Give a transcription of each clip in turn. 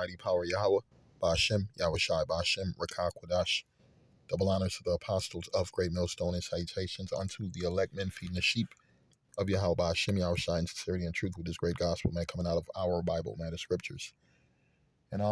mighty power Yahweh, Ba'ashem, Yahweh Shai, Ba'ashem, Rakah Kwadash. Double honor to the apostles of Great Millstone and salutations unto the elect men feeding the sheep of Yahweh, Ba'ashem, Yahweh Shai, in sincerity and truth with this great gospel, man, coming out of our Bible, man, the scriptures. And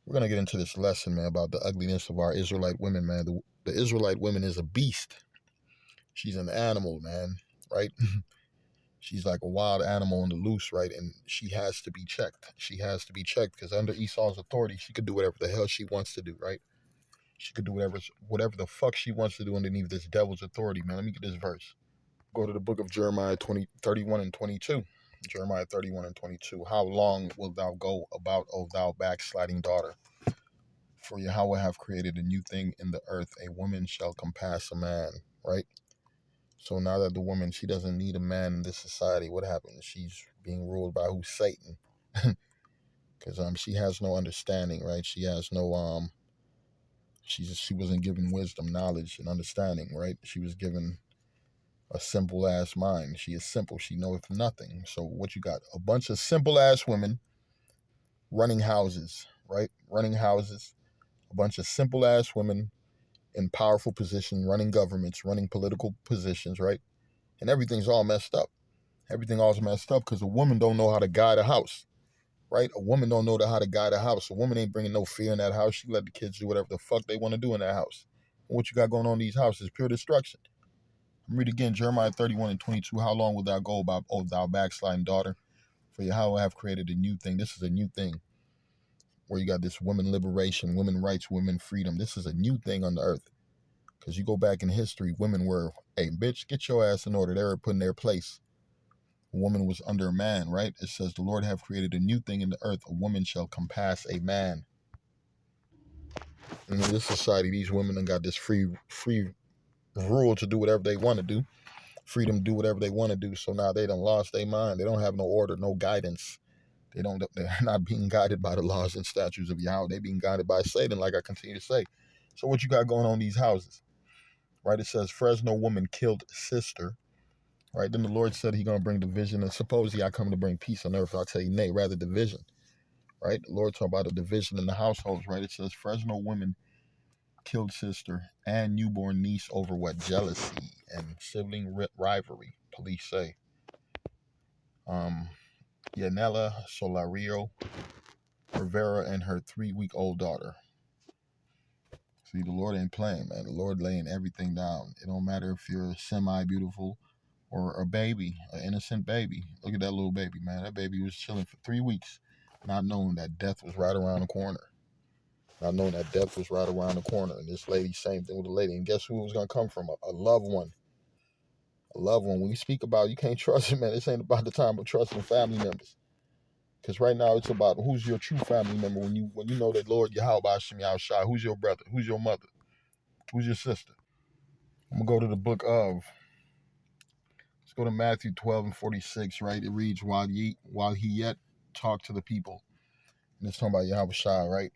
we're gonna get into this lesson, man, about the ugliness of our Israelite women, man. The Israelite woman is a beast. She's an animal, man, right? She's like a wild animal on the loose, right? And she has to be checked. She has to be checked because under Esau's authority, she could do whatever the hell she wants to do, right? She could do whatever the fuck she wants to do underneath this devil's authority, man. Let me get this verse. Go to the book of Jeremiah 31 and 22. Jeremiah 31 and 22. How long wilt thou go about, O thou backsliding daughter? For Yahweh have created a new thing in the earth. A woman shall compass a man, right? So now that the woman, she doesn't need a man in this society, what happens? She's being ruled by who? Satan. Because she has no understanding, right? She has no she wasn't given wisdom, knowledge, and understanding, right? She was given a simple ass mind. She is simple. She knoweth nothing. So what you got? A bunch of simple ass women running houses, right? Running houses. A bunch of simple ass women in powerful positions, running governments, running political positions, right? And everything's all messed up. Everything all's messed up because a woman don't know how to guide a house, right? A woman don't know how to guide a house. A woman ain't bringing no fear in that house. She let the kids do whatever the fuck they want to do in that house. And what you got going on in these houses? Pure destruction. Read again, Jeremiah 31 and 22. How long will thou go about, O thou backsliding daughter? For Yahweh have created a new thing. This is a new thing where you got this women liberation, women rights, women freedom. This is a new thing on the earth. Because you go back in history, women were, hey, bitch, get your ass in order. They were put in their place. A woman was under a man, right? It says, the Lord have created a new thing in the earth. A woman shall compass a man. And in this society, these women got this free rule to do whatever they want to do. Freedom to do whatever they want to do. So now they done lost their mind. They don't have no order, no guidance. They're not being guided by the laws and statutes of Yahweh. They're being guided by Satan, like I continue to say. So what you got going on in these houses? Right? It says, Fresno woman killed sister. Right? Then the Lord said He's going to bring division. And supposedly I come to bring peace on earth. I'll tell you, nay, rather division. Right? The Lord talked about a division in the households. Right? It says, Fresno woman killed sister and newborn niece over what? Jealousy and sibling rivalry, police say. Yanela Solario Rivera and her 3-week-old daughter. See, the Lord ain't playing, man. The Lord laying everything down. It don't matter if you're semi-beautiful or a baby, an innocent baby. Look at that little baby, man. That baby was chilling for 3 weeks, not knowing that death was right around the corner. Not knowing that death was right around the corner. And this lady, same thing with the lady. And guess who it was going to come from? A loved one. A loved one. When you speak about, you can't trust it, man. This ain't about the time of trusting family members. Because right now it's about who's your true family member. When you know that Lord Yahweh Hashem Yahweh Shai, who's your brother? Who's your mother? Who's your sister? I'm going to go to the book of, let's go to Matthew 12 and 46, right? It reads, while he yet talked to the people. And it's talking about Yahweh Shai, right?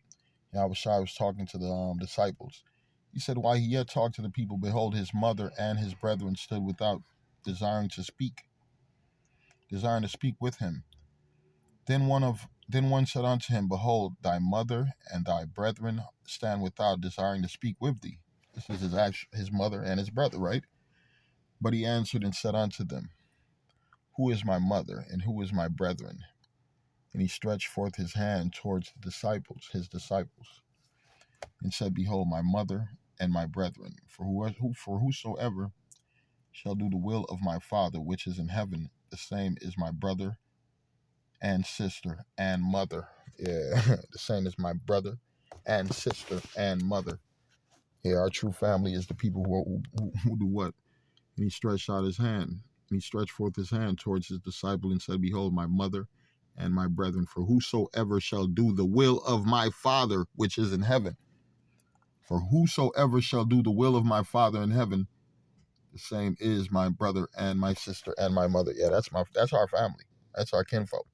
Yahweh Shai was talking to the disciples. He said, while he yet talked to the people, behold, his mother and his brethren stood without, desiring to speak with him. Then one said unto him, behold, thy mother and thy brethren stand without, desiring to speak with thee. This is his mother and his brother, right? But he answered and said unto them, who is my mother and who is my brethren? And he stretched forth his hand towards his disciples, and said, behold, my mother and my brethren. For whosoever shall do the will of my Father which is in heaven, the same is my brother and sister and mother. Yeah, the same as my brother and sister and mother. Yeah, our true family is the people who do what? And he stretched out his hand. And he stretched forth his hand towards his disciple and said, behold, my mother and my brethren. For whosoever shall do the will of my Father which is in heaven. For whosoever shall do the will of my Father in heaven, the same is my brother and my sister and my mother. Yeah, that's our family. That's our kinfolk.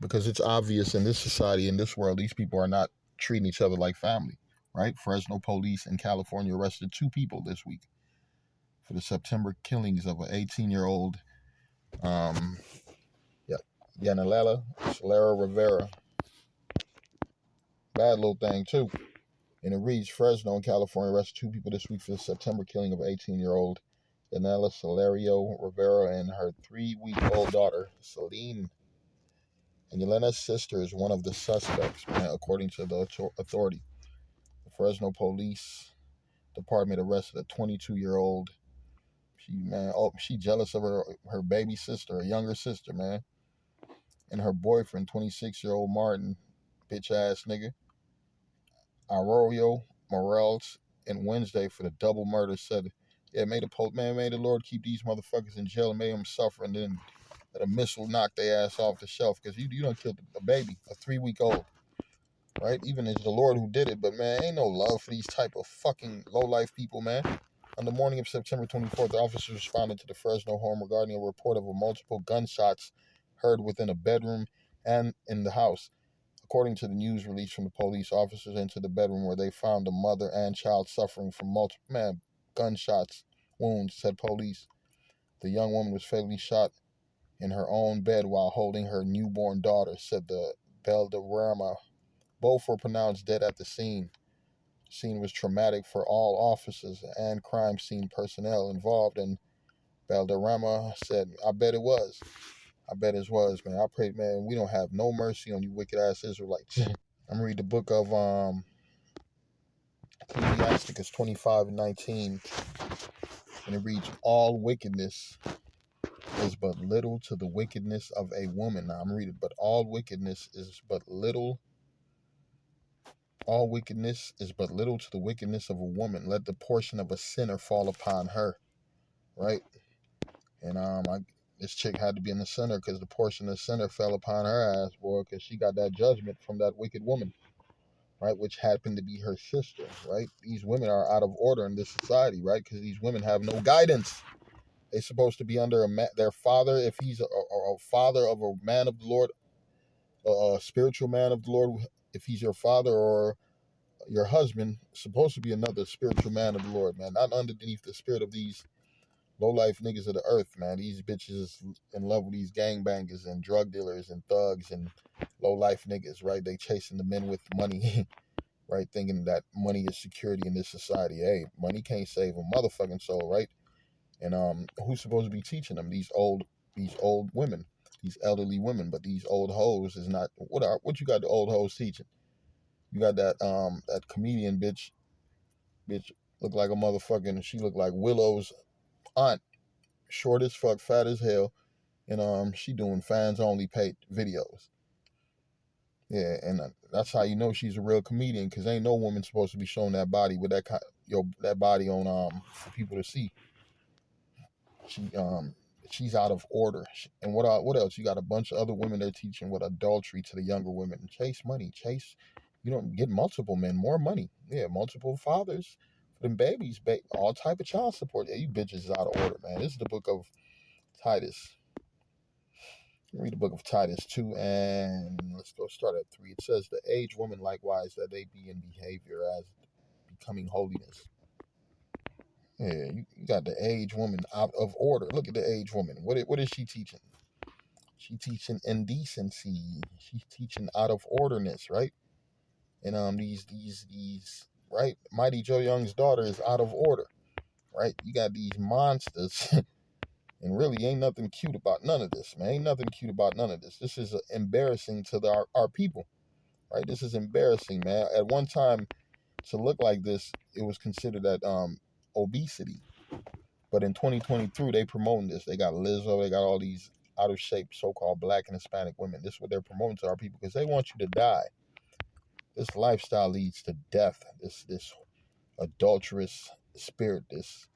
Because it's obvious in this society, in this world, these people are not treating each other like family, right? Fresno police in California arrested 2 people this week for the September killings of an 18-year-old, Yanalella Solera Rivera. Bad little thing, too. And it reads, Fresno in California arrested 2 people this week for the September killing of 18-year-old Yanela Solerio Rivera and her 3-week-old daughter, Celine. And Yelena's sister is one of the suspects, man, according to the authority. The Fresno Police Department arrested a 22-year-old. She jealous of her baby sister, her younger sister, man. And her boyfriend, 26-year-old Martin, bitch ass nigga, Arroyo Morales, and Wednesday for the double murder. Said, yeah, may the Lord keep these motherfuckers in jail and made them suffer, and then let a missile knock their ass off the shelf, because you done killed a baby, a 3-week-old, right? Even it's the Lord who did it, but man, ain't no love for these type of fucking low-life people, man. On the morning of September 24th, officers responded to the Fresno home regarding a report of multiple gunshots heard within a bedroom and in the house. According to the news release from the police, officers entered the bedroom where they found the mother and child suffering from multiple gunshots wounds, said police. The young woman was fatally shot in her own bed while holding her newborn daughter, said the Valderrama. Both were pronounced dead at the scene. The scene was traumatic for all officers and crime scene personnel involved, and Valderrama said, I bet it was. I bet it was, man. I pray, man, we don't have no mercy on you wicked ass Israelites. I'm gonna read the book of Ecclesiasticus 25:19, and it reads, all wickedness is but little to the wickedness of a woman. Now I'm reading, but all wickedness is but little to the wickedness of a woman. Let the portion of a sinner fall upon her. Right? And this chick had to be in the sinner because the portion of the sinner fell upon her ass, boy, because she got that judgment from that wicked woman, right? Which happened to be her sister, right? These women are out of order in this society, right? Because these women have no guidance. They're supposed to be under their father, if he's a father of a man of the Lord, a spiritual man of the Lord, if he's your father, or your husband, supposed to be another spiritual man of the Lord, man. Not underneath the spirit of these low-life niggas of the earth, man. These bitches in love with these gangbangers and drug dealers and thugs and low-life niggas, right? They chasing the men with money, right? Thinking that money is security in this society. Hey, money can't save a motherfucking soul, right? And who's supposed to be teaching them? These old women, these elderly women. But these old hoes is not. What you got the old hoes teaching? You got that comedian bitch look like a motherfucking. She looked like Willow's aunt, short as fuck, fat as hell, and she doing fans only paid videos. Yeah, and that's how you know she's a real comedian, because ain't no woman supposed to be showing that body with that body on for people to see. She she's out of order. And what else? You got a bunch of other women they're teaching with adultery to the younger women. Chase money, you don't get multiple men, more money. Yeah, multiple fathers for them babies, all type of child support. Yeah, you bitches is out of order, man. This is the book of Titus. Read the book of Titus 2, and let's go start at 3. It says, the aged woman likewise, that they be in behavior as becoming holiness. Yeah, you got the aged woman out of order. Look at the aged woman. What is she teaching? She teaching indecency. She's teaching out of orderness, right? And these right, Mighty Joe Young's daughter is out of order, right? You got these monsters, and really ain't nothing cute about none of this, man. Ain't nothing cute about none of this. This is embarrassing to our people, right? This is embarrassing, man. At one time, to look like this, it was considered that obesity. But in 2023, they promoting this. They got Lizzo. They got all these out of shape so-called black and Hispanic women. This is what they're promoting to our people, because they want you to die. This lifestyle leads to death. This adulterous spirit. This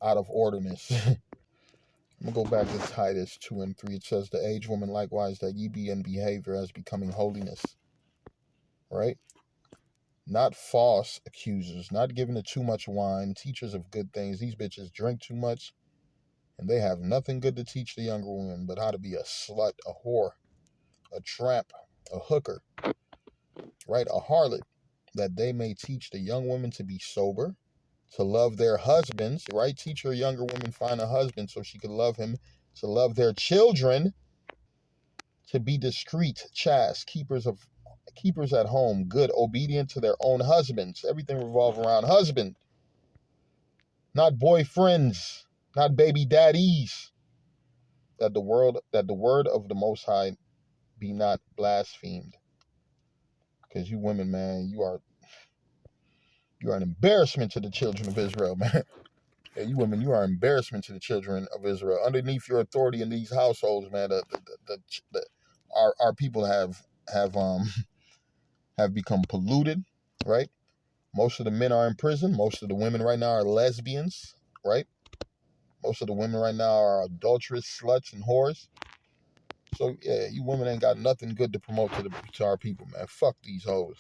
out of orderness. I'm going to go back to Titus 2 and 3. It says, the aged woman likewise, that ye be in behavior as becoming holiness. Right? Not false accusers, not giving it too much wine, teachers of good things. These bitches drink too much, and they have nothing good to teach the younger women but how to be a slut, a whore, a tramp, a hooker, right? A harlot, that they may teach the young women to be sober, to love their husbands, right? Teach your younger women find a husband so she can love him, to love their children, to be discreet, chaste, keepers at home, good, obedient to their own husbands. Everything revolves around husband, not boyfriends, not baby daddies. That the word of the Most High be not blasphemed. Because you women, man, you are an embarrassment to the children of Israel, man. Yeah, you women, you are an embarrassment to the children of Israel. Underneath your authority in these households, man, our people have have become polluted, right? Most of the men are in prison. Most of the women right now are lesbians, right? Most of the women right now are adulterous sluts and whores. So yeah, you women ain't got nothing good to promote to our people, man. Fuck these hoes.